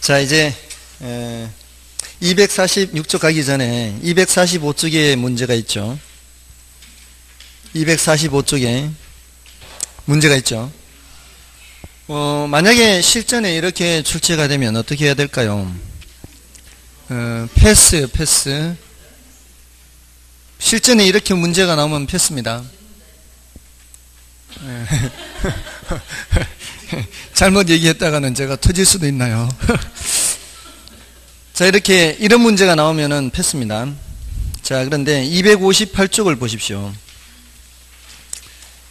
자, 이제 246쪽 가기 전에 245쪽에 문제가 있죠. 245쪽에 문제가 있죠. 만약에 실전에 이렇게 출제가 되면 어떻게 해야 될까요? 패스. 실전에 이렇게 문제가 나오면 패스입니다. 잘못 얘기했다가는 제가 터질 수도 있나요? 자, 이런 문제가 나오면은 패스입니다. 자, 그런데 258쪽을 보십시오.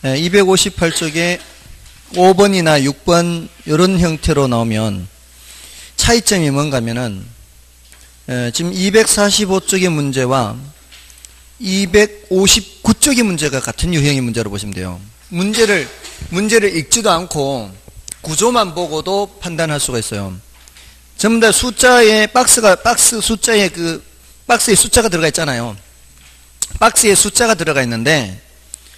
258쪽에 5번이나 6번 이런 형태로 나오면 차이점이 뭔가 하면은 지금 245쪽의 문제와 259쪽의 문제가 같은 유형의 문제로 보시면 돼요. 문제를 읽지도 않고 구조만 보고도 판단할 수가 있어요. 전부 다 숫자에 박스 숫자에 박스에 숫자가 들어가 있잖아요. 박스에 숫자가 들어가 있는데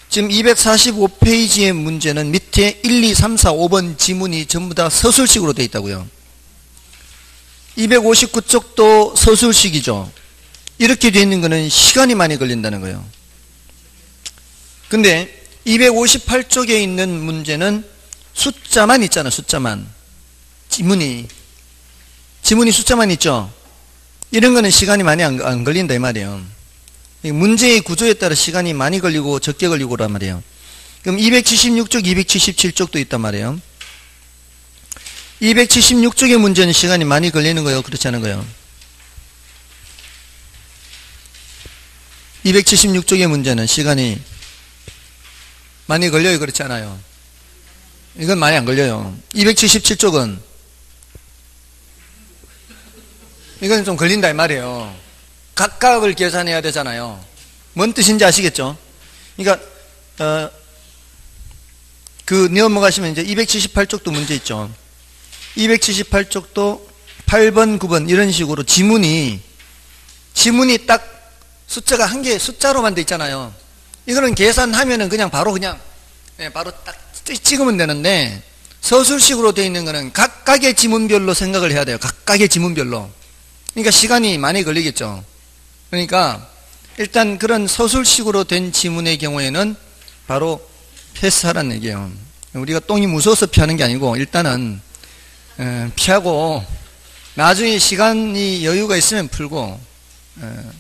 지금 245페이지의 문제는 밑에 1, 2, 3, 4, 5번 지문이 전부 다 서술식으로 되어 있다고요. 259쪽도 서술식이죠. 이렇게 되어 있는 거는 시간이 많이 걸린다는 거예요. 근데 258쪽에 있는 문제는 숫자만 있잖아. 숫자만. 지문이 숫자만 있죠. 이런 거는 시간이 많이 안 걸린다 이 말이에요. 문제의 구조에 따라 시간이 많이 걸리고 적게 걸리고란 말이에요. 그럼 276쪽, 277쪽도 있단 말이에요. 276쪽의 문제는 시간이 많이 걸리는 거예요? 그렇지 않은 거예요? 276쪽의 문제는 시간이 많이 걸려요? 그렇지 않아요? 이건 많이 안 걸려요. 277쪽은 이건 좀 걸린다 이 말이에요. 각각을 계산해야 되잖아요. 뭔 뜻인지 아시겠죠? 그러니까 넘어가시면 이제 278쪽도 문제 있죠. 278쪽도 8번, 9번 이런 식으로 지문이 딱 숫자가 한 개 숫자로만 돼 있잖아요. 이거는 계산하면은 바로 딱 찍으면 되는데 서술식으로 되어 있는 거는 각각의 지문별로 생각을 해야 돼요. 각각의 지문별로. 그러니까 시간이 많이 걸리겠죠. 그러니까 일단 그런 서술식으로 된 지문의 경우에는 바로 패스하라는 얘기예요. 우리가 똥이 무서워서 피하는 게 아니고 일단은 피하고 나중에 시간이 여유가 있으면 풀고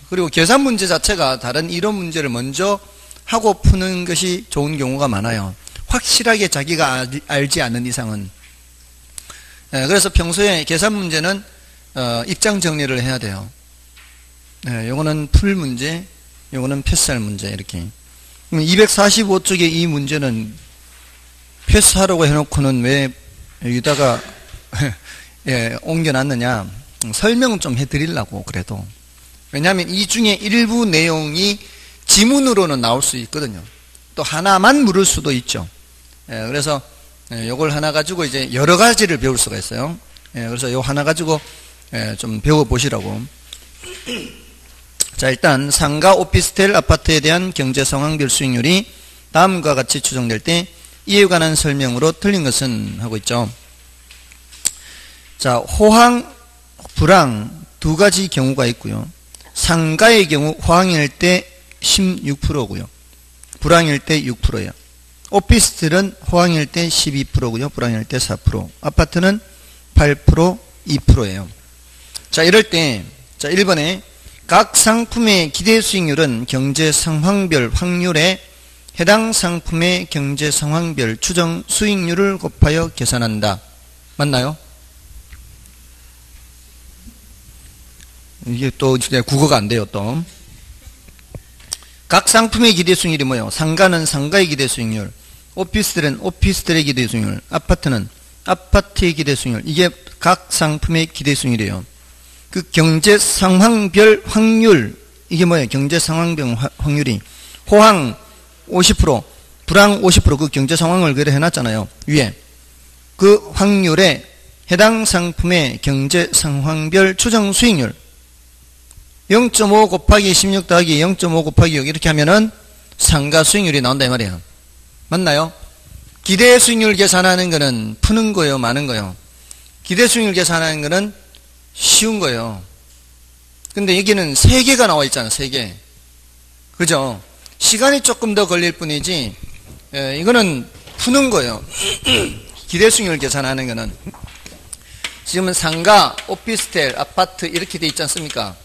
그리고 계산 문제 자체가 다른 이론 문제를 먼저 하고 푸는 것이 좋은 경우가 많아요. 확실하게 자기가 알지 않는 이상은. 그래서 평소에 계산 문제는 입장 정리를 해야 돼요. 요거는 풀 문제, 요거는 패스할 문제 이렇게. 245쪽의 이 문제는 패스하라고 해놓고는 왜 여기다가 옮겨놨느냐. 설명은 좀 해드리려고 그래도. 왜냐하면 이 중에 일부 내용이 지문으로는 나올 수 있거든요. 또 하나만 물을 수도 있죠. 그래서 요걸 하나 가지고 이제 여러 가지를 배울 수가 있어요. 그래서 요 하나 가지고 좀 배워보시라고. 자, 일단 상가 오피스텔 아파트에 대한 경제상황별 수익률이 다음과 같이 추정될 때 이에 관한 설명으로 틀린 것은 하고 있죠. 자, 호황, 불황 두 가지 경우가 있고요. 상가의 경우 호황일 때 16%고요. 불황일 때 6%예요. 오피스텔은 호황일 때 12%고요. 불황일 때 4%. 아파트는 8%, 2%예요. 자, 이럴 때 1번에 각 상품의 기대 수익률은 경제 상황별 확률에 해당 상품의 경제 상황별 추정 수익률을 곱하여 계산한다. 맞나요? 이게 또 국어가 안 돼요, 또. 각 상품의 기대 수익률이 뭐예요? 상가는 상가의 기대 수익률, 오피스텔은 오피스텔의 기대 수익률, 아파트는 아파트의 기대 수익률. 이게 각 상품의 기대 수익률이에요. 그 경제 상황별 확률, 이게 뭐예요? 경제 상황별 확률이 호황 50%, 불황 50%, 그 경제 상황을 그래 해놨잖아요. 위에. 그 확률에 해당 상품의 경제 상황별 추정 수익률 0.5 곱하기 16 더하기 0.5 곱하기 6 이렇게 하면은 상가 수익률이 나온다 이 말이에요. 맞나요? 기대 수익률 계산하는 거는 푸는 거예요, 마는 거예요? 기대 수익률 계산하는 거는 쉬운 거예요. 근데 여기는 3개가 나와 있잖아, 3개. 그죠? 시간이 조금 더 걸릴 뿐이지, 이거는 푸는 거예요. 기대수익률 계산하는 거는. 지금은 상가, 오피스텔, 아파트 이렇게 돼 있지 않습니까?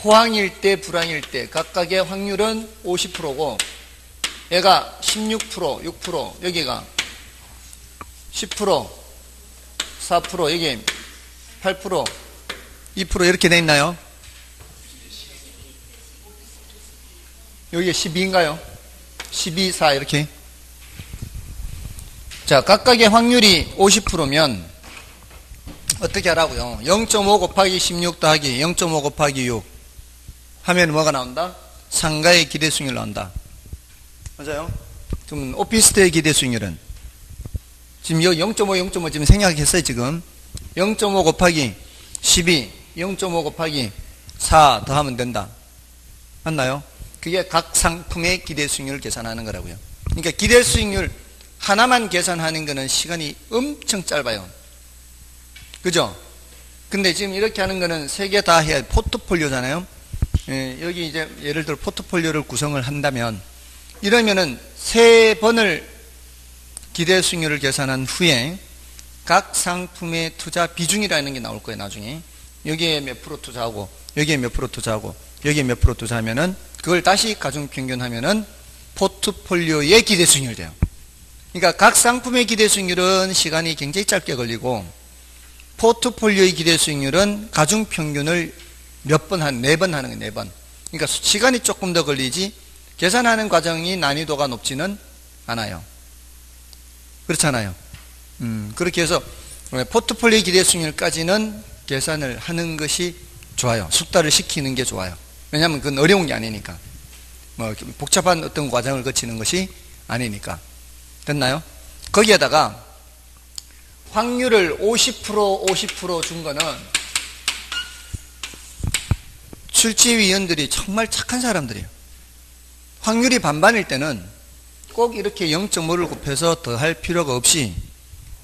호황일 때, 불황일 때 각각의 확률은 50%고 얘가 16%, 6%, 여기가 10%, 4%, 여기 8%, 2% 이렇게 돼 있나요? 여기가 12인가요? 12, 4 이렇게. 자, 각각의 확률이 50%면 어떻게 하라고요? 0.5 곱하기 16 더하기 0.5 곱하기 6 하면 뭐가 나온다? 상가의 기대수익률 나온다. 맞아요? 그럼 오피스텔의 기대수익률은 지금 여기 0.5, 0.5 지금 생략했어요, 지금. 0.5 곱하기 12, 0.5 곱하기 4 더하면 된다. 맞나요? 그게 각 상품의 기대수익률을 계산하는 거라고요. 그러니까 기대수익률 하나만 계산하는 거는 시간이 엄청 짧아요. 그죠? 근데 지금 이렇게 하는 거는 3개 다 해야 포트폴리오잖아요. 여기 이제 예를 들어 포트폴리오를 구성을 한다면 이러면은 3번을 기대 수익률을 계산한 후에 각 상품의 투자 비중이라는 게 나올 거예요, 나중에. 여기에 몇 프로 투자하고 여기에 몇 프로 투자하고 여기에 몇 프로 투자하면은 그걸 다시 가중평균하면은 포트폴리오의 기대 수익률이 돼요. 그러니까 각 상품의 기대 수익률은 시간이 굉장히 짧게 걸리고 포트폴리오의 기대 수익률은 가중평균을 몇 번 한, 4번 하는 거예요, 4번. 그러니까 시간이 조금 더 걸리지 계산하는 과정이 난이도가 높지는 않아요. 그렇잖아요. 그렇게 해서 포트폴리오 기대 수익률까지는 계산을 하는 것이 좋아요. 숙달을 시키는 게 좋아요. 왜냐하면 그건 어려운 게 아니니까. 뭐 복잡한 어떤 과정을 거치는 것이 아니니까. 됐나요? 거기에다가 확률을 50% 준 거는 출제위원들이 정말 착한 사람들이에요. 확률이 반반일 때는 꼭 이렇게 0.5를 곱해서 더할 필요가 없이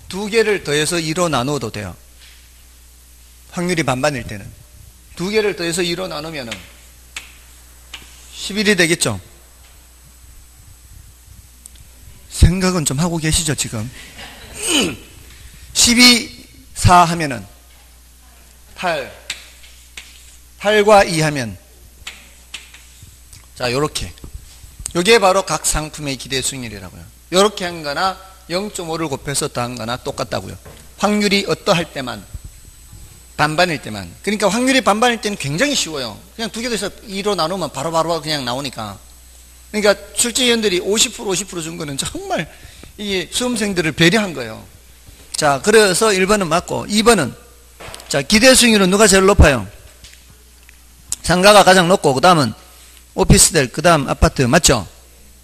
2개를 더해서 2로 나누어도 돼요. 확률이 반반일 때는 2개를 더해서 2로 나누면 11이 되겠죠. 생각은 좀 하고 계시죠, 지금? 12, 4 하면은 8, 8과 2 하면 자, 요렇게. 요게 바로 각 상품의 기대 수익률이라고요. 요렇게 한 거나 0.5를 곱해서 더한 거나 똑같다고요. 확률이 어떠할 때만, 반반일 때만. 그러니까 확률이 반반일 때는 굉장히 쉬워요. 그냥 2개 더해서 2로 나누면 바로바로 그냥 나오니까. 그러니까 출제위원들이 50% 준 거는 정말 이게 수험생들을 배려한 거예요. 자, 그래서 1번은 맞고 2번은 자, 기대 수익률은 누가 제일 높아요? 상가가 가장 높고 그 다음은 오피스텔, 그 다음 아파트. 맞죠?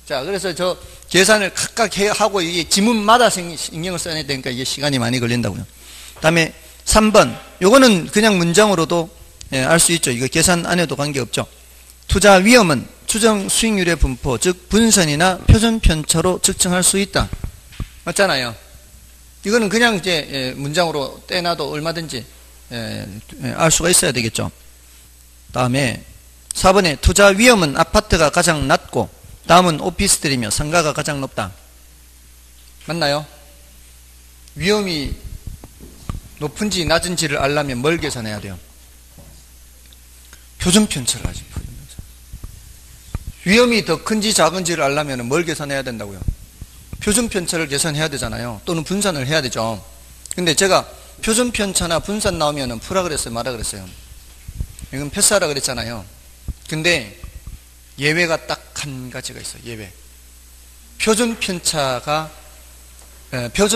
자, 그래서 저 계산을 각각 하고 이게 지문마다 신경을 써야 되니까 이게 시간이 많이 걸린다고요. 그 다음에 3번. 요거는 그냥 문장으로도 알 수 있죠. 이거 계산 안 해도 관계없죠. 투자 위험은 추정 수익률의 분포, 즉 분선이나 표준 편차로 측정할 수 있다. 맞잖아요. 이거는 그냥 이제 문장으로 떼놔도 얼마든지 알 수가 있어야 되겠죠. 다음에 4번에 투자 위험은 아파트가 가장 낮고 다음은 오피스텔이며 상가가 가장 높다. 맞나요? 위험이 높은지 낮은지를 알려면 뭘 계산해야 돼요? 표준 편차를 하지. 위험이 더 큰지 작은지를 알려면 뭘 계산해야 된다고요? 표준 편차를 계산해야 되잖아요. 또는 분산을 해야 되죠. 근데 제가 표준 편차나 분산 나오면 푸라 그랬어요, 마라 그랬어요? 이건 패스하라 그랬잖아요. 근데 예외가 딱 한 가지가 있어요. 예외. 표준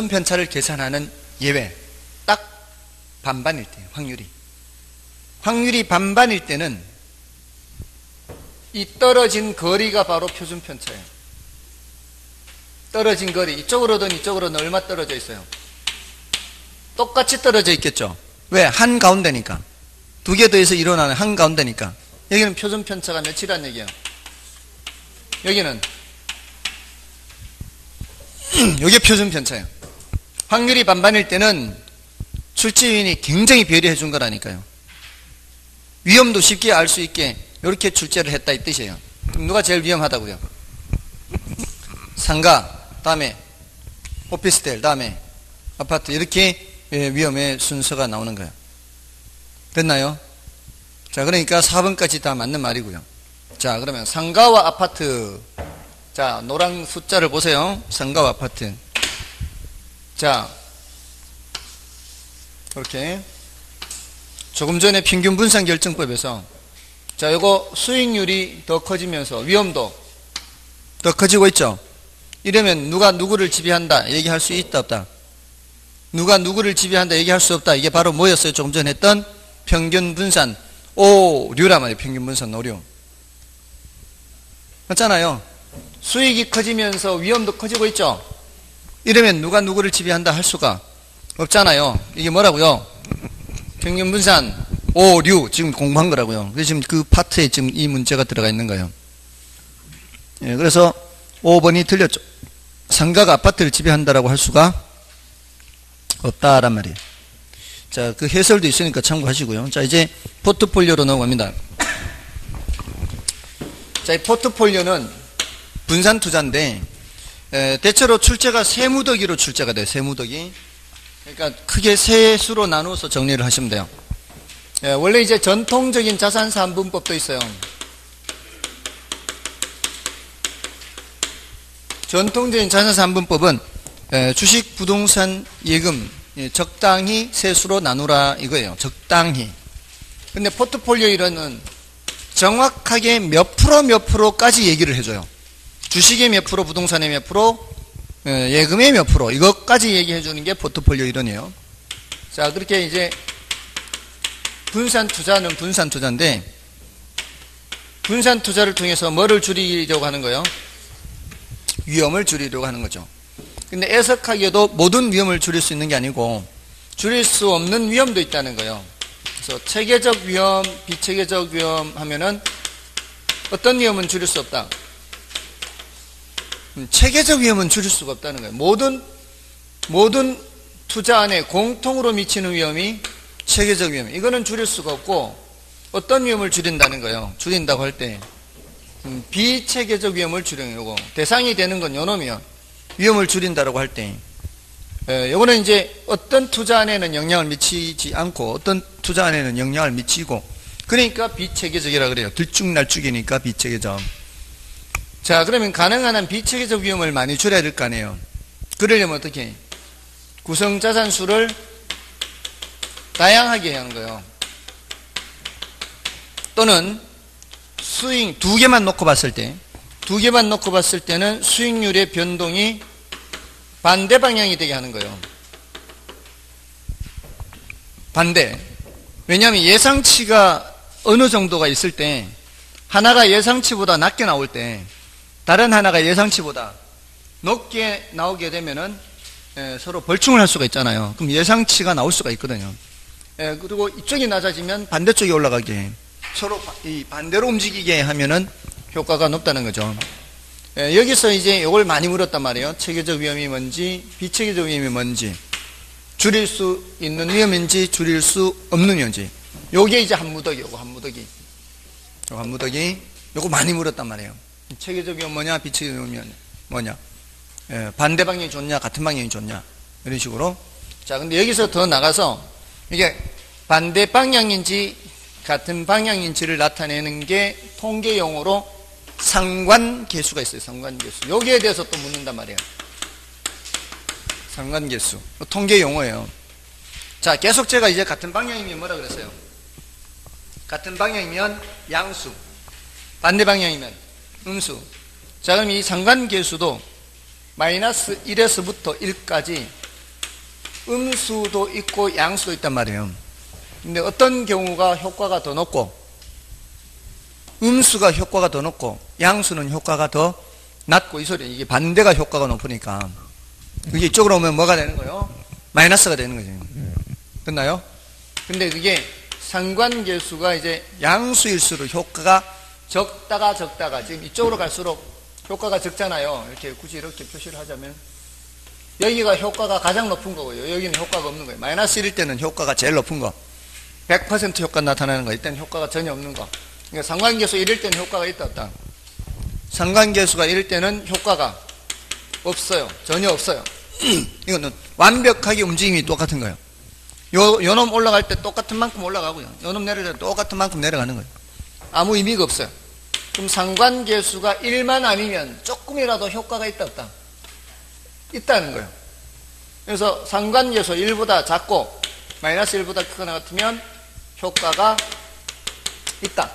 편차를 계산하는 예외. 딱 반반일 때예요. 확률이 반반일 때는 이 떨어진 거리가 바로 표준 편차예요. 떨어진 거리, 이쪽으로든 이쪽으로든 얼마 떨어져 있어요? 똑같이 떨어져 있겠죠. 왜? 한 가운데니까. 2개 더해서 일어나는 한 가운데니까. 여기는 표준 편차가 몇이란 얘기예요? 여기는 이게 표준 편차예요. 확률이 반반일 때는 출제위원이 굉장히 배려해 준 거라니까요. 위험도 쉽게 알 수 있게 이렇게 출제를 했다 이 뜻이에요. 그럼 누가 제일 위험하다고요? 상가, 다음에 오피스텔, 다음에 아파트, 이렇게 위험의 순서가 나오는 거예요. 됐나요? 자, 그러니까 4번까지 다 맞는 말이고요. 자, 그러면 상가와 아파트. 자, 노란 숫자를 보세요. 상가와 아파트. 자, 이렇게 조금 전에 평균 분산 결정법에서 자, 요거 수익률이 더 커지면서 위험도 더 커지고 있죠. 이러면 누가 누구를 지배한다 얘기할 수 있다 없다? 누가 누구를 지배한다 얘기할 수 없다. 이게 바로 뭐였어요? 조금 전에 했던 평균 분산 오류란 말이에요. 평균 분산 오류. 맞잖아요. 수익이 커지면서 위험도 커지고 있죠. 이러면 누가 누구를 지배한다 할 수가 없잖아요. 이게 뭐라고요? 평균 분산 오류 지금 공부한 거라고요. 그래서 지금 그 파트에 지금 이 문제가 들어가 있는 거예요. 예, 그래서 5번이 틀렸죠. 상가가 아파트를 지배한다라고 할 수가 없다란 말이에요. 자, 그 해설도 있으니까 참고하시고요. 자, 이제 포트폴리오로 넘어갑니다. 자, 이 포트폴리오는 분산 투자인데 대체로 출제가 세무더기로 출제가 돼요. 세무더기. 그러니까 크게 세 수로 나누어서 정리를 하시면 돼요. 원래 이제 전통적인 자산 3분법도 있어요. 전통적인 자산 3분법은 주식, 부동산, 예금 적당히 세 수로 나누라 이거예요. 적당히. 근데 포트폴리오 이론은 정확하게 몇 프로까지 얘기를 해줘요. 주식의 몇 프로, 부동산의 몇 프로, 예금의 몇 프로, 이것까지 얘기해 주는 게 포트폴리오 이론이에요. 자, 그렇게 이제 분산 투자는 분산 투자인데, 분산 투자를 통해서 뭐를 줄이려고 하는 거예요? 위험을 줄이려고 하는 거죠. 근데 애석하게도 모든 위험을 줄일 수 있는 게 아니고, 줄일 수 없는 위험도 있다는 거예요. 그래서 체계적 위험, 비체계적 위험 하면은 어떤 위험은 줄일 수 없다? 체계적 위험은 줄일 수가 없다는 거예요. 모든 투자 안에 공통으로 미치는 위험이 체계적 위험. 이거는 줄일 수가 없고 어떤 위험을 줄인다는 거예요. 줄인다고 할 때 비체계적 위험을 줄이는 거고 대상이 되는 건 요놈이요. 위험을 줄인다라고 할 때 요거는 이제 어떤 투자 안에는 영향을 미치지 않고 어떤 투자 안에는 영향을 미치고 그러니까 비체계적이라 그래요. 들쭉날쭉이니까 비체계적. 자, 그러면 가능한 한 비체계적 위험을 많이 줄여야 될 거 아니에요. 그러려면 어떻게? 구성 자산수를 다양하게 하는 거예요. 또는 수익 두 개만 놓고 봤을 때는 수익률의 변동이 반대 방향이 되게 하는 거예요. 반대. 왜냐하면 예상치가 어느 정도가 있을 때 하나가 예상치보다 낮게 나올 때 다른 하나가 예상치보다 높게 나오게 되면은 서로 벌충을 할 수가 있잖아요. 그럼 예상치가 나올 수가 있거든요. 그리고 이쪽이 낮아지면 반대쪽이 올라가게 서로 이 반대로 움직이게 하면은 효과가 높다는 거죠. 여기서 이제 이걸 많이 물었단 말이에요. 체계적 위험이 뭔지, 비체계적 위험이 뭔지, 줄일 수 있는 위험인지, 줄일 수 없는 위험인지. 요게 이제 한 무더기, 요거 한 무더기, 요거 많이 물었단 말이에요. 체계적 위험 뭐냐, 비체계적 위험 뭐냐, 반대 방향이 좋냐, 같은 방향이 좋냐, 이런 식으로. 자, 근데 여기서 더 나가서 이게 반대 방향인지 같은 방향인지를 나타내는 게 통계 용어로 상관계수가 있어요. 상관계수. 여기에 대해서 또 묻는단 말이에요. 상관계수. 통계 용어예요. 자, 계속 제가 이제 같은 방향이면 뭐라 그랬어요? 같은 방향이면 양수. 반대 방향이면 음수. 자, 그럼 이 상관계수도 마이너스 1에서부터 1까지 음수도 있고 양수도 있단 말이에요. 근데 어떤 경우가 효과가 더 높고 음수가 효과가 더 높고 양수는 효과가 더 낮고 이 소리 이게 반대가 효과가 높으니까 그게 이쪽으로 오면 뭐가 되는 거예요? 마이너스가 되는 거죠. 됐나요? 근데 그게 상관계수가 이제 양수일수록 효과가 적다가 지금 이쪽으로 갈수록 효과가 적잖아요. 이렇게 굳이 이렇게 표시를 하자면 여기가 효과가 가장 높은 거고요. 여기는 효과가 없는 거예요. 마이너스 1일 때는 효과가 제일 높은 거. 100% 효과 나타나는 거. 이때는 효과가 전혀 없는 거. 그러니까 상관계수 1일 때는 효과가 있다 없다. 상관계수가 1일 때는 효과가 없어요. 전혀 없어요. 이거는 완벽하게 움직임이 똑같은 거예요. 요놈 올라갈 때 똑같은 만큼 올라가고요. 요놈 내려갈 때 똑같은 만큼 내려가는 거예요. 아무 의미가 없어요. 그럼 상관계수가 1만 아니면 조금이라도 효과가 있다 없다? 있다는 거예요. 그래서 상관계수 1보다 작고 마이너스 1보다 크거나 같으면 효과가 있다.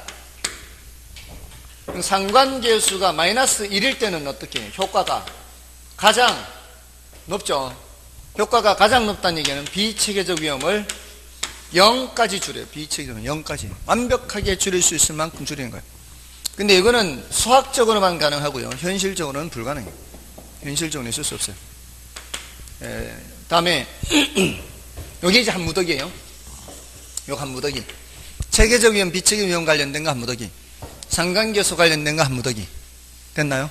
그럼 상관계수가 마이너스 1일 때는 어떻게 해요? 효과가 가장 높죠. 효과가 가장 높다는 얘기는 비체계적 위험을 0까지 줄여요. 비체계적 위험 0까지. 완벽하게 줄일 수 있을 만큼 줄이는 거예요. 근데 이거는 수학적으로만 가능하고요. 현실적으로는 불가능해요. 현실적으로는 있을 수 없어요. 다음에 여기 이제 한 무더기예요. 요 한 무더기. 체계적 위험, 비체계적 위험 관련된 거 한 무더기. 상관계수 관련된 거 한 무더기. 됐나요?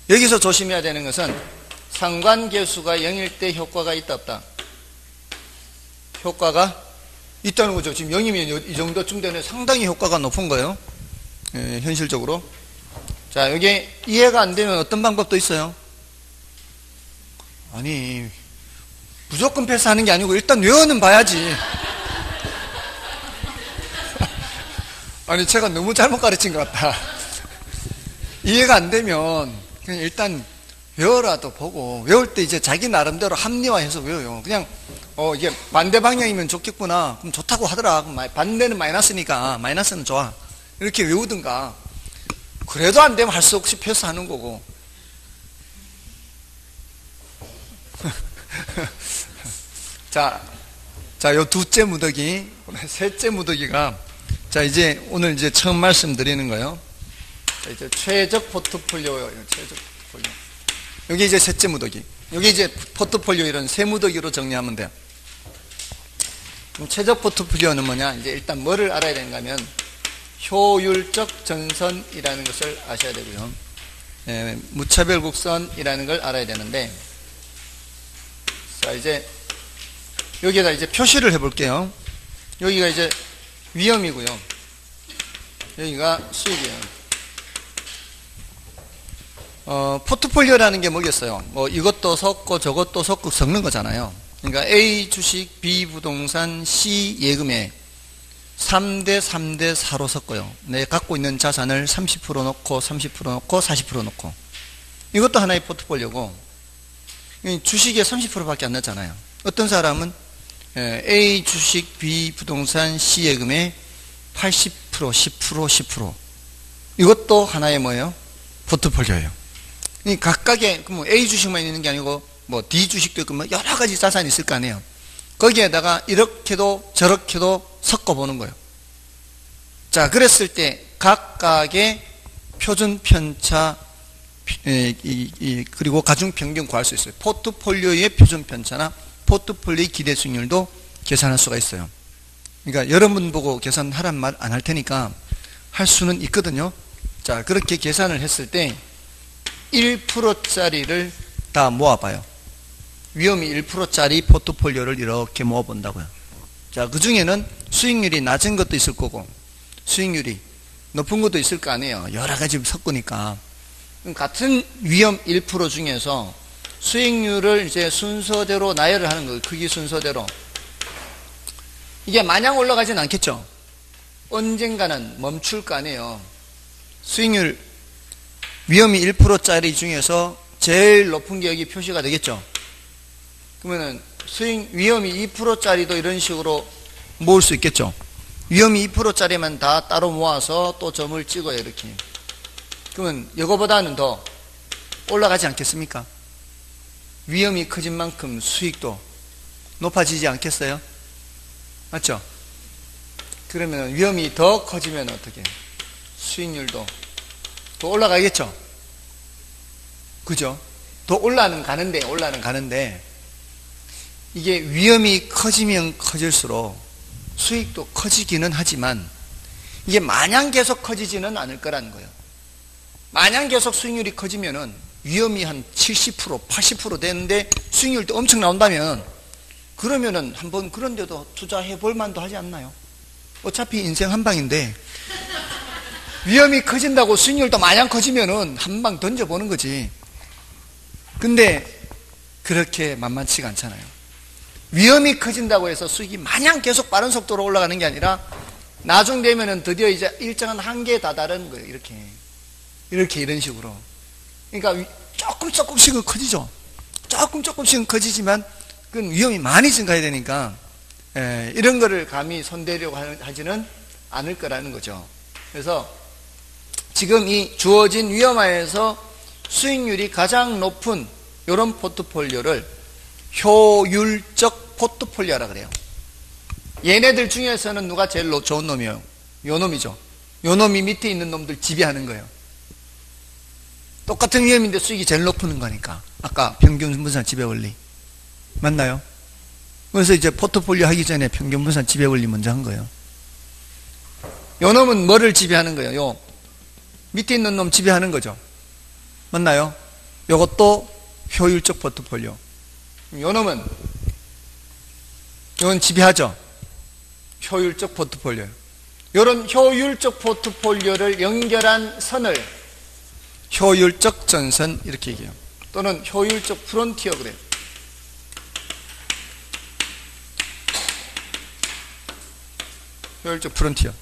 여기서 조심해야 되는 것은 상관계수가 0일 때 효과가 있다 없다? 효과가 있다는 거죠. 지금 0이면 이 정도쯤 되면 상당히 효과가 높은 거예요. 현실적으로. 자, 여기 이해가 안 되면 어떤 방법도 있어요? 아니, 무조건 패스하는 게 아니고 일단 외워는 봐야지. 아니, 제가 너무 잘못 가르친 것 같다. 이해가 안 되면 그냥 일단 외워라도 보고, 외울 때 이제 자기 나름대로 합리화해서 외워요. 그냥 이게 반대 방향이면 좋겠구나. 그럼 좋다고 하더라. 그럼 반대는 마이너스니까 마이너스는 좋아. 이렇게 외우든가. 그래도 안 되면 할 수 없이 패스하는 거고. 자, 요 두째 무더기, 셋째 무더기가, 자, 이제 오늘 이제 처음 말씀드리는 거예요. 자, 이제 최적 포트폴리오요. 최적 포트폴리오. 여기 이제 셋째 무더기. 여기 이제 포트폴리오 이런 세 무더기로 정리하면 돼요. 그럼 최적 포트폴리오는 뭐냐? 이제 일단 뭐를 알아야 되는가 하면 효율적 전선이라는 것을 아셔야 되고요. 무차별 곡선이라는 걸 알아야 되는데, 자, 이제 여기에다 이제 표시를 해 볼게요. 여기가 이제 위험이고요. 여기가 수익이에요. 포트폴리오라는 게 뭐겠어요? 뭐 이것도 섞고 저것도 섞고 섞는 거잖아요. 그러니까 A 주식, B 부동산, C 예금에 3대 3대 4로 섞어요. 내 갖고 있는 자산을 30% 넣고 30% 넣고 40% 넣고. 이것도 하나의 포트폴리오고, 주식에 30%밖에 안 넣잖아요. 어떤 사람은 A 주식, B 부동산, C 예금에 80%, 10%, 10%. 이것도 하나의 뭐예요? 포트폴리오예요. 각각의, 뭐 A 주식만 있는 게 아니고, 뭐 D 주식도 있고, 뭐 여러 가지 자산이 있을 거 아니에요. 거기에다가 이렇게도 저렇게도 섞어보는 거예요. 자, 그랬을 때 각각의 표준 편차, 그리고 가중 평균 구할 수 있어요. 포트폴리오의 표준 편차나 포트폴리오의 기대 수익률도 계산할 수가 있어요. 그러니까 여러분 보고 계산하란 말 안 할 테니까 할 수는 있거든요. 자, 그렇게 계산을 했을 때 1%짜리를 다 모아봐요. 위험이 1%짜리 포트폴리오를 이렇게 모아본다고요. 자, 그 중에는 수익률이 낮은 것도 있을 거고 수익률이 높은 것도 있을 거 아니에요. 여러 가지 섞으니까. 같은 위험 1% 중에서 수익률을 이제 순서대로 나열을 하는 거예요. 크기 순서대로. 이게 마냥 올라가진 않겠죠. 언젠가는 멈출 거 아니에요. 수익률 위험이 1%짜리 중에서 제일 높은 게 여기 표시가 되겠죠. 그러면은 위험이 2%짜리도 이런 식으로 모을 수 있겠죠. 위험이 2%짜리만 다 따로 모아서 또 점을 찍어요. 이렇게. 그러면 이거보다는 더 올라가지 않겠습니까? 위험이 커진 만큼 수익도 높아지지 않겠어요? 맞죠? 그러면 위험이 더 커지면 어떻게 해요? 수익률도 더 올라가겠죠? 그죠? 더 올라가는 가는데 이게 위험이 커지면 커질수록 수익도 커지기는 하지만 이게 마냥 계속 커지지는 않을 거라는 거예요. 마냥 계속 수익률이 커지면은 위험이 한 70%, 80% 되는데 수익률도 엄청 나온다면 그러면은 한번 그런 데도 투자해 볼 만도 하지 않나요? 어차피 인생 한 방인데 위험이 커진다고 수익률도 마냥 커지면은 한 방 던져보는 거지. 근데 그렇게 만만치가 않잖아요. 위험이 커진다고 해서 수익이 마냥 계속 빠른 속도로 올라가는 게 아니라 나중 되면은 드디어 이제 일정한 한계에 다다른 거예요. 이렇게 이런 식으로. 그러니까 조금씩은 커지죠. 조금씩은 커지지만 그건 위험이 많이 증가해야 되니까 이런 거를 감히 손대려고 하지는 않을 거라는 거죠. 그래서 지금 이 주어진 위험하에서 수익률이 가장 높은 이런 포트폴리오를 효율적 포트폴리오라 그래요. 얘네들 중에서는 누가 제일 좋은 놈이에요? 요 놈이죠. 요 놈이 밑에 있는 놈들 지배하는 거예요. 똑같은 위험인데 수익이 제일 높은 거니까. 아까 평균 분산 지배 원리 맞나요? 그래서 이제 포트폴리오 하기 전에 평균 분산 지배 원리 먼저 한 거예요. 요 놈은 뭐를 지배하는 거예요? 요 밑에 있는 놈 지배하는 거죠. 맞나요? 요것도 효율적 포트폴리오. 요 놈은 요건 지배하죠. 효율적 포트폴리오. 요런 효율적 포트폴리오를 연결한 선을 효율적 전선 이렇게 얘기해요. 또는 효율적 프론티어 그래요. 효율적 프론티어.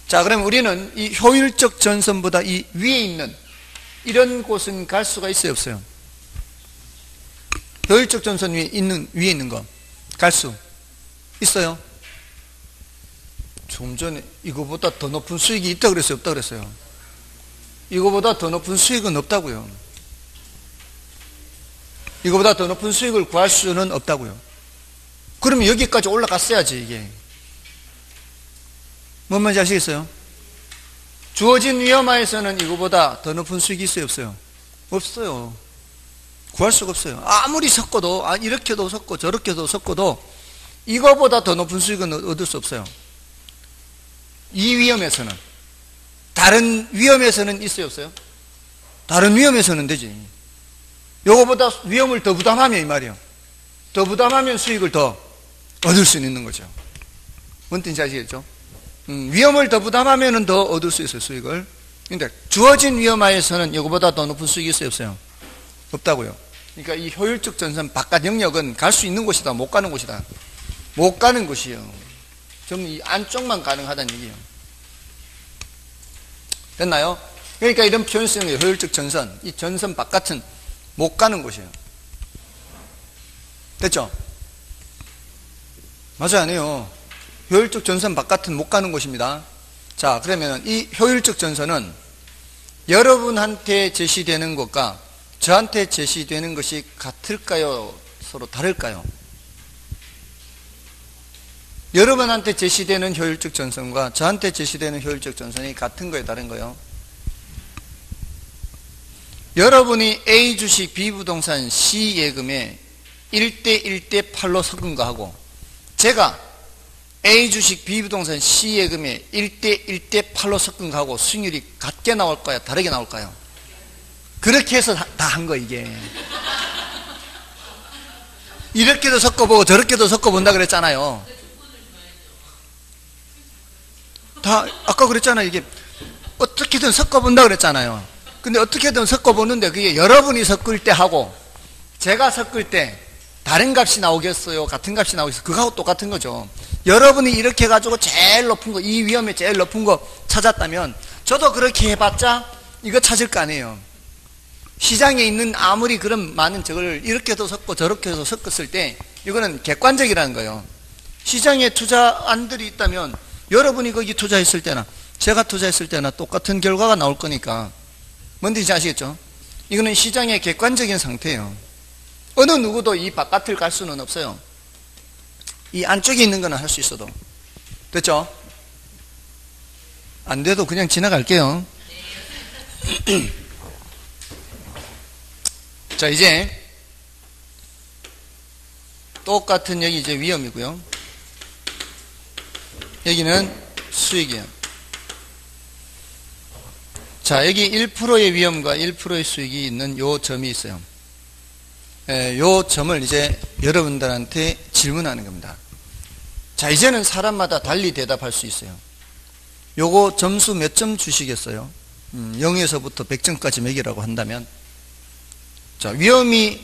자, 그럼 우리는 이 효율적 전선보다 이 위에 있는 이런 곳은 갈 수가 있어요, 없어요? 효율적 전선 위에 있는 거 갈 수 있어요? 좀 전에 이거보다 더 높은 수익이 있다 그랬어요, 없다 그랬어요? 이거보다 더 높은 수익은 없다고요. 이거보다 더 높은 수익을 구할 수는 없다고요. 그러면 여기까지 올라갔어야지 이게. 뭔 말인지 아시겠어요? 주어진 위험하에서는 이거보다 더 높은 수익이 있어요, 없어요? 없어요. 구할 수가 없어요. 아무리 섞어도 이렇게도 섞고 저렇게도 섞어도 이거보다 더 높은 수익은 얻을 수 없어요. 이 위험에서는. 다른 위험에서는 있어요, 없어요? 다른 위험에서는 되지. 요거보다 위험을 더 부담하면 이 말이에요. 더 부담하면 수익을 더 얻을 수 있는 거죠. 뭔 뜻인지 아시겠죠? 위험을 더 부담하면 더 얻을 수 있어요, 수익을. 근데 주어진 위험하에서는 이거보다 더 높은 수익이 있어요, 없어요? 없다고요. 그러니까 이 효율적 전선 바깥 영역은 갈 수 있는 곳이다, 못 가는 곳이다. 못 가는 곳이에요. 좀 이 안쪽만 가능하다는 얘기예요. 됐나요? 그러니까 이런 표현 쓰는 거예요. 효율적 전선. 이 전선 바깥은 못 가는 곳이에요. 됐죠? 맞아요, 아니에요? 효율적 전선 바깥은 못 가는 곳입니다. 자, 그러면 이 효율적 전선은 여러분한테 제시되는 것과 저한테 제시되는 것이 같을까요? 서로 다를까요? 여러분한테 제시되는 효율적 전선과 저한테 제시되는 효율적 전선이 같은 거예요, 다른 거예요? 여러분이 A 주식 B 부동산 C 예금에 1대 1대 8로 섞은 거하고 제가 A 주식 B 부동산 C 예금에 1대 1대 8로 섞은 거하고 수익률이 같게 나올까요? 다르게 나올까요? 그렇게 해서 다 한 거 이게. 이렇게도 섞어보고 저렇게도 섞어본다 그랬잖아요. 다 아까 그랬잖아요. 이게 어떻게든 섞어본다 그랬잖아요. 근데 어떻게든 섞어보는데 그게 여러분이 섞을 때 하고 제가 섞을 때 다른 값이 나오겠어요? 같은 값이 나오겠어요? 그거하고 똑같은 거죠. 여러분이 이렇게 해가지고 제일 높은 거, 이 위험에 제일 높은 거 찾았다면 저도 그렇게 해봤자 이거 찾을 거 아니에요. 시장에 있는 아무리 그런 많은 저걸 이렇게도 섞고 저렇게도 섞었을 때 이거는 객관적이라는 거예요. 시장에 투자안들이 있다면 여러분이 거기 투자했을 때나 제가 투자했을 때나 똑같은 결과가 나올 거니까 뭔지 아시겠죠? 이거는 시장의 객관적인 상태예요. 어느 누구도 이 바깥을 갈 수는 없어요. 이 안쪽에 있는 거는 할 수 있어도. 됐죠? 안 돼도 그냥 지나갈게요. 자, 이제 똑같은 여기 이제 위험이고요. 여기는 수익이에요. 자, 여기 1%의 위험과 1%의 수익이 있는 요 점이 있어요. 요 점을 이제 여러분들한테 질문하는 겁니다. 자, 이제는 사람마다 달리 대답할 수 있어요. 요거 점수 몇 점 주시겠어요? 0에서부터 100점까지 매기라고 한다면, 자, 위험이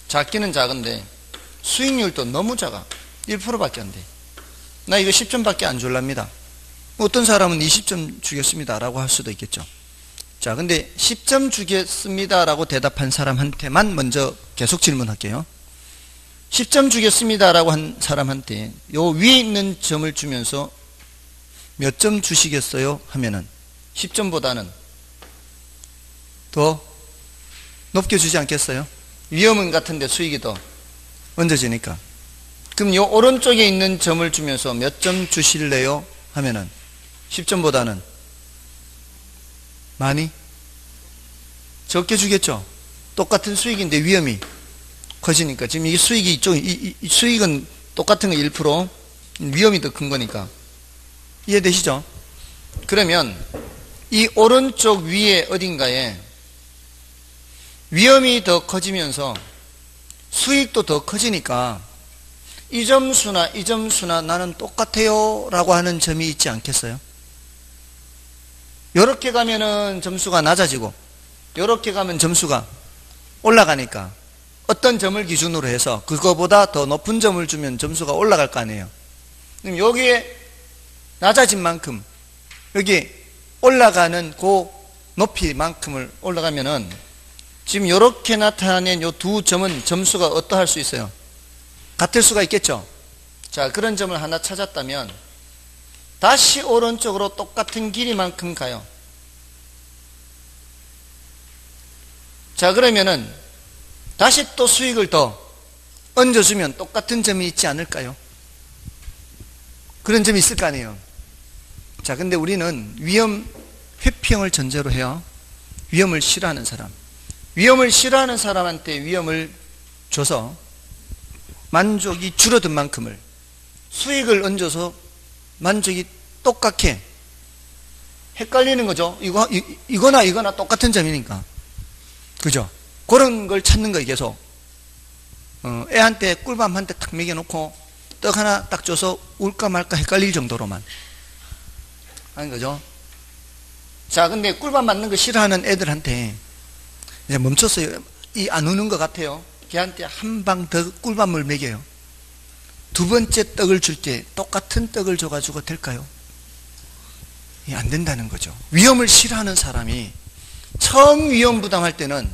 작기는 작은데 수익률도 너무 작아. 1%밖에 안 돼. 나 이거 10점밖에 안 줄랍니다. 어떤 사람은 20점 주겠습니다 라고 할 수도 있겠죠. 자, 근데 10점 주겠습니다 라고 대답한 사람한테만 먼저 계속 질문할게요. 10점 주겠습니다 라고 한 사람한테 요 위에 있는 점을 주면서 몇 점 주시겠어요? 하면은 10점보다는 더 높게 주지 않겠어요? 위험은 같은데 수익이 더 얹어지니까. 그럼 요 오른쪽에 있는 점을 주면서 몇 점 주실래요? 하면은 10점보다는 많이 적게 주겠죠. 똑같은 수익인데 위험이 커지니까. 지금 이 수익이 이쪽, 이 수익은 똑같은 거 1%, 위험이 더 큰 거니까. 이해되시죠? 그러면 이 오른쪽 위에 어딘가에 위험이 더 커지면서 수익도 더 커지니까 이 점수나 이 점수나 나는 똑같아요 라고 하는 점이 있지 않겠어요? 요렇게 가면은 점수가 낮아지고 요렇게 가면 점수가 올라가니까 어떤 점을 기준으로 해서 그거보다 더 높은 점을 주면 점수가 올라갈 거 아니에요. 그럼 여기에 낮아진 만큼 여기 올라가는 그 높이만큼을 올라가면은 지금 이렇게 나타낸 요 두 점은 점수가 어떠할 수 있어요? 같을 수가 있겠죠. 자, 그런 점을 하나 찾았다면 다시 오른쪽으로 똑같은 길이만큼 가요. 자, 그러면은 다시 또 수익을 더 얹어주면 똑같은 점이 있지 않을까요? 그런 점이 있을 거 아니에요. 자, 근데 우리는 위험 회피형을 전제로 해요. 위험을 싫어하는 사람. 위험을 싫어하는 사람한테 위험을 줘서 만족이 줄어든 만큼을 수익을 얹어서 만족이 똑같게 헷갈리는 거죠. 이거나 똑같은 점이니까. 그죠? 그런 걸 찾는 거예요, 계속. 애한테 꿀밤 한 대 탁 먹여놓고 떡 하나 딱 줘서 울까 말까 헷갈릴 정도로만 하는 거죠. 자, 근데 꿀밤 맞는 거 싫어하는 애들한테 이제 멈췄어요. 안 우는 것 같아요. 걔한테 한 방 더 꿀밤을 먹여요. 두 번째 떡을 줄 때 똑같은 떡을 줘가지고 될까요? 안 된다는 거죠. 위험을 싫어하는 사람이 처음 위험 부담할 때는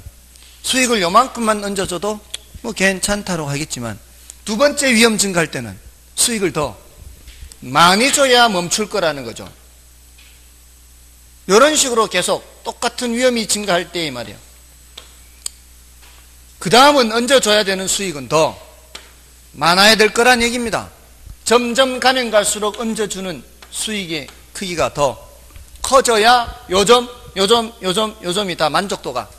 수익을 요만큼만 얹어줘도 뭐 괜찮다고 하겠지만 두 번째 위험 증가할 때는 수익을 더 많이 줘야 멈출 거라는 거죠. 이런 식으로 계속 똑같은 위험이 증가할 때에 말이에요. 그 다음은 얹어줘야 되는 수익은 더 많아야 될 거란 얘기입니다. 점점 가면 갈수록 얹어주는 수익의 크기가 더 커져야 요점이 다 만족도가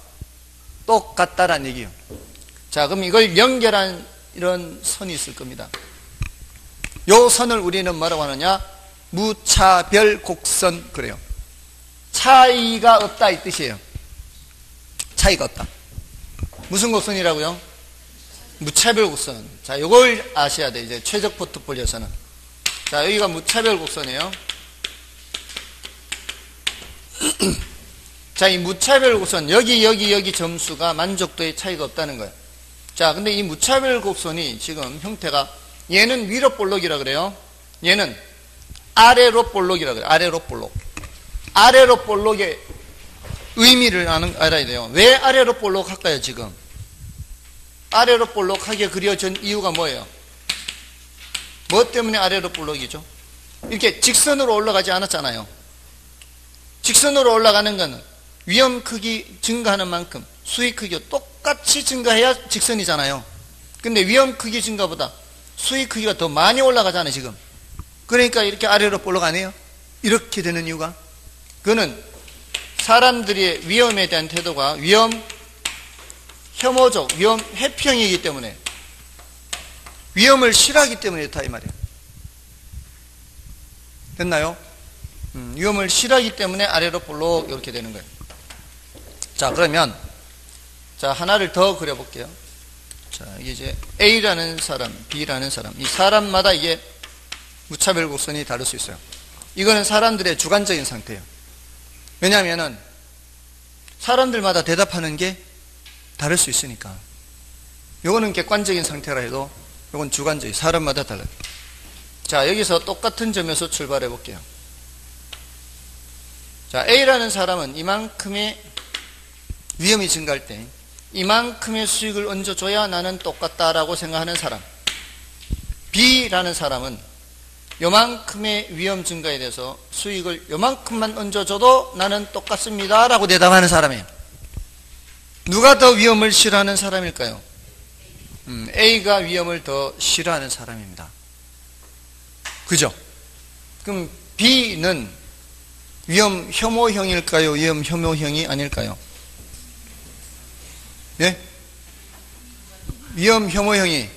똑같다란 얘기예요. 자, 그럼 이걸 연결한 이런 선이 있을 겁니다. 요 선을 우리는 뭐라고 하느냐? 무차별 곡선 그래요. 차이가 없다 이 뜻이에요. 차이가 없다. 무슨 곡선이라고요? 무차별 곡선. 자, 요걸 아셔야 돼요. 이제 최적 포트폴리오에서는. 자, 여기가 무차별 곡선이에요. 자, 이 무차별 곡선, 여기 점수가 만족도의 차이가 없다는 거예요. 자, 근데 이 무차별 곡선이 지금 형태가, 얘는 위로 볼록이라 그래요. 얘는 아래로 볼록이라 그래요. 아래로 볼록. 아래로 볼록의 의미를 알아야 돼요. 왜 아래로 볼록할까요, 지금? 아래로 볼록하게 그려진 이유가 뭐예요? 뭐 때문에 아래로 볼록이죠? 이렇게 직선으로 올라가지 않았잖아요. 직선으로 올라가는 것은 위험 크기 증가하는 만큼 수익 크기가 똑같이 증가해야 직선이잖아요. 근데 위험 크기 증가보다 수익 크기가 더 많이 올라가잖아요, 지금. 그러니까 이렇게 아래로 볼록 안 해요? 이렇게 되는 이유가? 그거는 사람들의 위험에 대한 태도가 위험 혐오적, 위험 회피형이기 때문에, 위험을 싫어하기 때문에 다 이 말이에요. 됐나요? 위험을 싫어하기 때문에 아래로 볼록 이렇게 되는 거예요. 자, 그러면 자, 하나를 더 그려볼게요. 자, 이제 A라는 사람, B라는 사람, 이 사람마다 이게 무차별 곡선이 다를 수 있어요. 이거는 사람들의 주관적인 상태예요. 왜냐하면은 사람들마다 대답하는 게 다를 수 있으니까. 요거는 객관적인 상태라 해도 요건 주관적인, 사람마다 달라요. 자, 여기서 똑같은 점에서 출발해 볼게요. 자, A라는 사람은 이만큼의 위험이 증가할 때 이만큼의 수익을 얹어줘야 나는 똑같다라고 생각하는 사람. B라는 사람은 요만큼의 위험 증가에 대해서 수익을 요만큼만 얹어줘도 나는 똑같습니다 라고 대답하는 사람이에요. 누가 더 위험을 싫어하는 사람일까요? A가 위험을 더 싫어하는 사람입니다. 그죠? 그럼 B는 위험 혐오형일까요? 위험 혐오형이 아닐까요? 예? 위험 혐오형이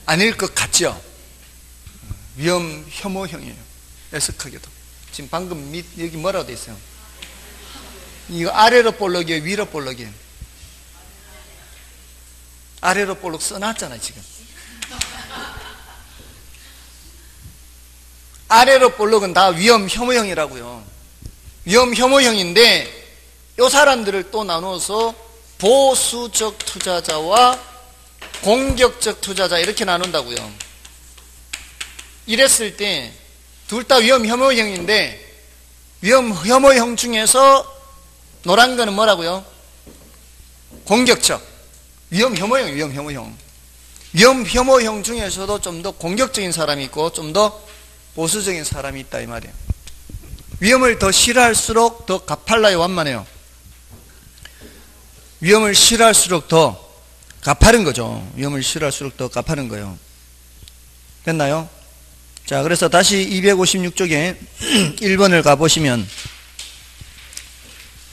아닐 것 같죠? 위험 혐오형이에요. 애석하게도. 지금 방금 여기 뭐라고 돼 있어요? 이거 아래로 볼록이에요? 위로 볼록이에요? 아래로 볼록 써놨잖아요, 지금. 아래로 볼록은 다 위험 혐오형이라고요. 위험 혐오형인데 이 사람들을 또 나눠서 보수적 투자자와 공격적 투자자 이렇게 나눈다고요. 이랬을 때 둘 다 위험 혐오형인데 위험 혐오형 중에서 노란 거는 뭐라고요? 공격적. 위험 혐오형, 위험 혐오형. 위험 혐오형 중에서도 좀 더 공격적인 사람이 있고 좀 더 보수적인 사람이 있다 이 말이에요. 위험을 더 싫어할수록 더 가팔라요, 완만해요? 위험을 싫어할수록 더 가파른 거죠. 위험을 싫어할수록 더 가파른 거예요. 됐나요? 자, 그래서 다시 256쪽에 1번을 가보시면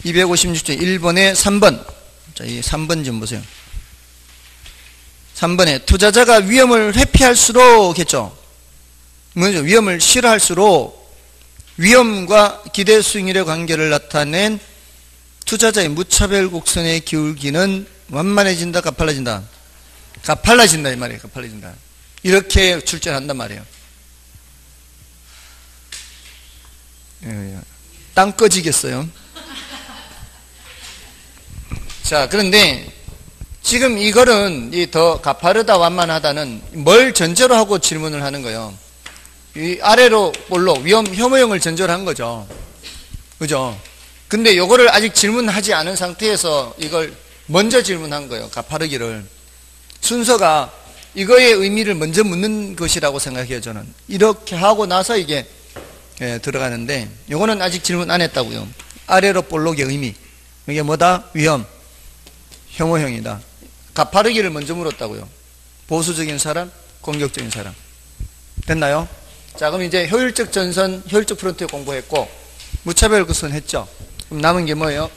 256쪽 1번에 3번. 자, 이 3번 좀 보세요. 3번에 투자자가 위험을 회피할수록 했죠. 뭐죠? 위험을 싫어할수록 위험과 기대 수익률의 관계를 나타낸 투자자의 무차별 곡선의 기울기는 완만해진다, 가팔라진다? 가팔라진다 이 말이에요. 가팔라진다. 이렇게 출제한단 말이에요. 땅 꺼지겠어요. 자, 그런데 지금 이거는 이 더 가파르다, 완만하다는 뭘 전제로 하고 질문을 하는 거예요? 이 아래로 볼록 위험 혐오형을 전제로 한 거죠. 그죠? 근데 요거를 아직 질문하지 않은 상태에서 이걸 먼저 질문한 거예요. 가파르기를. 순서가 이거의 의미를 먼저 묻는 것이라고 생각해요, 저는. 이렇게 하고 나서 이게 들어가는데 요거는 아직 질문 안 했다고요. 아래로 볼록의 의미. 이게 뭐다? 위험 혐오형이다. 가파르기를 먼저 물었다고요. 보수적인 사람, 공격적인 사람. 됐나요? 자, 그럼 이제 효율적 전선, 효율적 프론트 공부했고 무차별 곡선 했죠. 그럼 남은 게 뭐예요?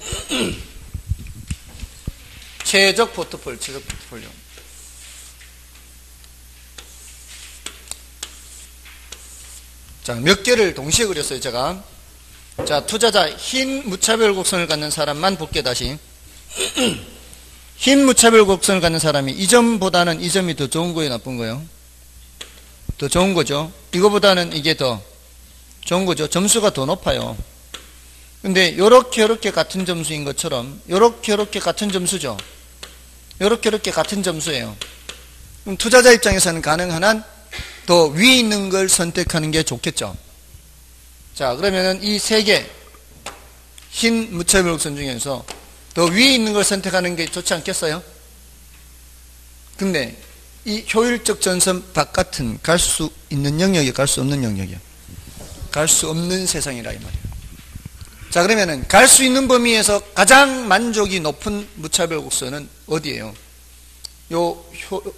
최적 포트폴리오, 최적 포트폴리오. 자, 몇 개를 동시에 그렸어요, 제가. 자, 투자자 흰 무차별 곡선을 갖는 사람만 볼게 다시. 흰 무차별 곡선을 갖는 사람이 이 점보다는 이 점이 더 좋은 거예요, 나쁜 거예요? 더 좋은 거죠. 이거보다는 이게 더 좋은 거죠. 점수가 더 높아요. 근데 요렇게 같은 점수인 것처럼 요렇게 같은 점수죠. 요렇게 같은 점수예요. 그럼 투자자 입장에서는 가능한 한 더 위에 있는 걸 선택하는 게 좋겠죠. 자, 그러면은 이 세 개 흰 무차별 곡선 중에서 더 위에 있는 걸 선택하는 게 좋지 않겠어요? 근데 이 효율적 전선 바깥은 갈 수 있는 영역이야, 갈 수 없는 영역이야? 갈 수 없는 세상이라 이 말이에요. 자, 그러면은 갈 수 있는 범위에서 가장 만족이 높은 무차별 곡선은 어디예요?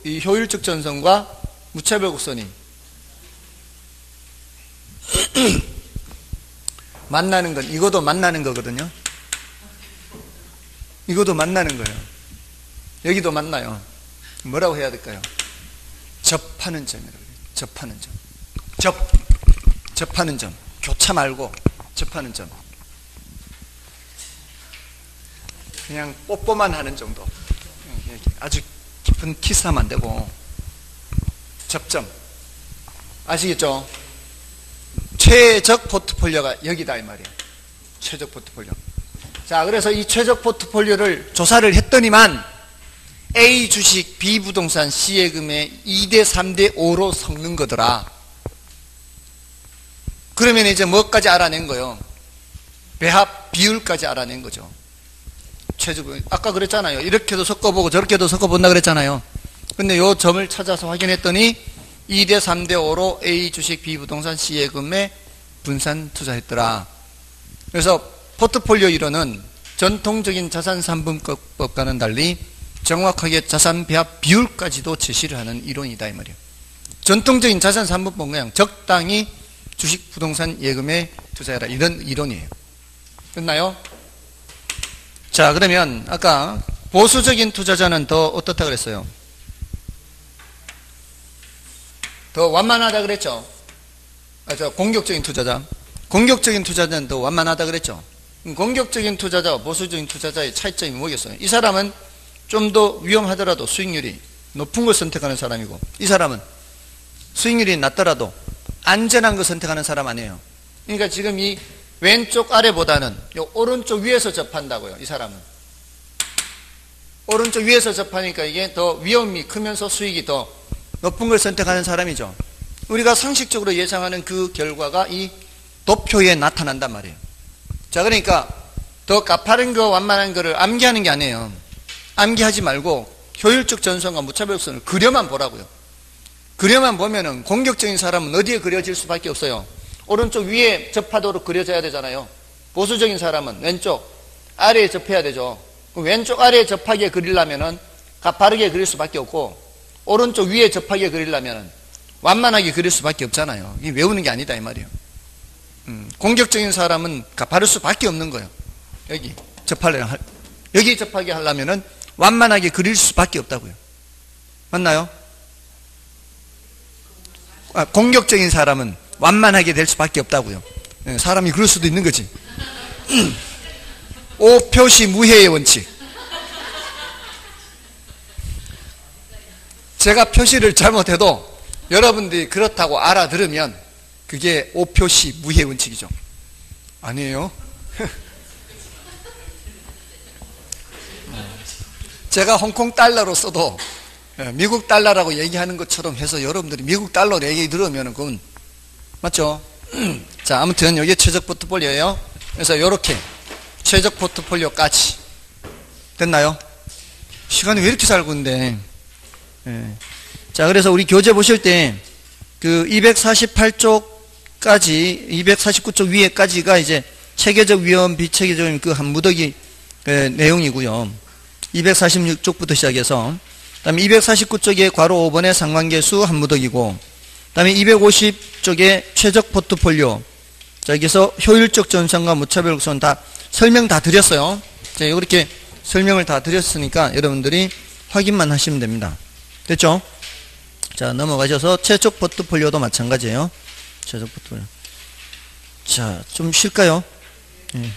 이 효율적 전선과 무차별 곡선이 만나는 건 이것도 만나는 거거든요. 이것도 만나는 거예요. 여기도 만나요. 뭐라고 해야 될까요? 접하는 점이라고 해요. 접하는 점. 접하는 점. 교차 말고 접하는 점. 그냥 뽀뽀만 하는 정도. 아주 깊은 키스하면 안 되고 접점. 아시겠죠? 최적 포트폴리오가 여기다 이 말이에요. 최적 포트폴리오. 자, 그래서 이 최적 포트폴리오를 조사를 했더니만 A 주식, B 부동산, C 예금의 2대 3대 5로 섞는 거더라. 그러면 이제 뭐까지 알아낸 거예요? 배합 비율까지 알아낸 거죠. 최적, 아까 그랬잖아요. 이렇게도 섞어보고 저렇게도 섞어본다 그랬잖아요. 근데 요 점을 찾아서 확인했더니 2대 3대 5로 A 주식, B 부동산, C 예금에 분산 투자했더라. 그래서 포트폴리오 이론은 전통적인 자산 3분법과는 달리 정확하게 자산 배합 비율까지도 제시를 하는 이론이다 이 말이에요. 전통적인 자산 3분법은 그냥 적당히 주식, 부동산, 예금에 투자해라 이런 이론이에요. 됐나요? 자, 그러면 아까 보수적인 투자자는 더 어떻다 그랬어요? 더 완만하다 그랬죠? 공격적인 투자자. 공격적인 투자자는 더 완만하다 그랬죠? 공격적인 투자자와 보수적인 투자자의 차이점이 뭐겠어요? 이 사람은 좀 더 위험하더라도 수익률이 높은 걸 선택하는 사람이고, 이 사람은 수익률이 낮더라도 안전한 걸 선택하는 사람 아니에요. 그러니까 지금 이 왼쪽 아래보다는 이 오른쪽 위에서 접한다고요. 이 사람은 오른쪽 위에서 접하니까 이게 더 위험이 크면서 수익이 더 높은 걸 선택하는 사람이죠. 우리가 상식적으로 예상하는 그 결과가 이 도표에 나타난단 말이에요. 자, 그러니까 더 가파른 거 완만한 거를 암기하는 게 아니에요. 암기하지 말고 효율적 전선과 무차별성을 그려만 보라고요. 그려만 보면은 공격적인 사람은 어디에 그려질 수밖에 없어요? 오른쪽 위에 접하도록 그려져야 되잖아요. 보수적인 사람은 왼쪽 아래에 접해야 되죠. 왼쪽 아래에 접하게 그리려면은 가파르게 그릴 수밖에 없고, 오른쪽 위에 접하게 그리려면은 완만하게 그릴 수밖에 없잖아요. 이게 외우는 게 아니다 이 말이에요. 공격적인 사람은 가파를 수밖에 없는 거예요. 여기 여기 접하게 하려면은 완만하게 그릴 수밖에 없다고요. 맞나요? 공격적인 사람은 완만하게 될 수밖에 없다고요. 사람이 그럴 수도 있는 거지. 오표시 무해의 원칙. 제가 표시를 잘못해도 여러분들이 그렇다고 알아들으면 그게 오표시 무해의 원칙이죠. 아니에요? 제가 홍콩 달러로 써도 미국 달러라고 얘기하는 것처럼 해서 여러분들이 미국 달러로 얘기 들으면 그건 맞죠? 자, 아무튼 이게 최적 포트폴리오예요. 그래서 이렇게 최적 포트폴리오까지 됐나요? 시간이 왜 이렇게 잘 가는데? 자, 그래서 우리 교재 보실 때 그 248쪽까지 249쪽 위에까지가 이제 체계적 위험, 비체계적 위험 그 한 무더기 내용이고요. 246쪽부터 시작해서 그다음에 249쪽에 괄호 5번의 상관계수 한 무더기고, 그다음에 250쪽에 최적 포트폴리오. 자, 여기서 효율적 전선과 무차별 구성 다 설명 다 드렸어요. 자, 이렇게 설명을 다 드렸으니까 여러분들이 확인만 하시면 됩니다. 됐죠? 자, 넘어가셔서 최적 포트폴리오도 마찬가지예요. 최적 포트폴리오. 자, 좀 쉴까요? 예.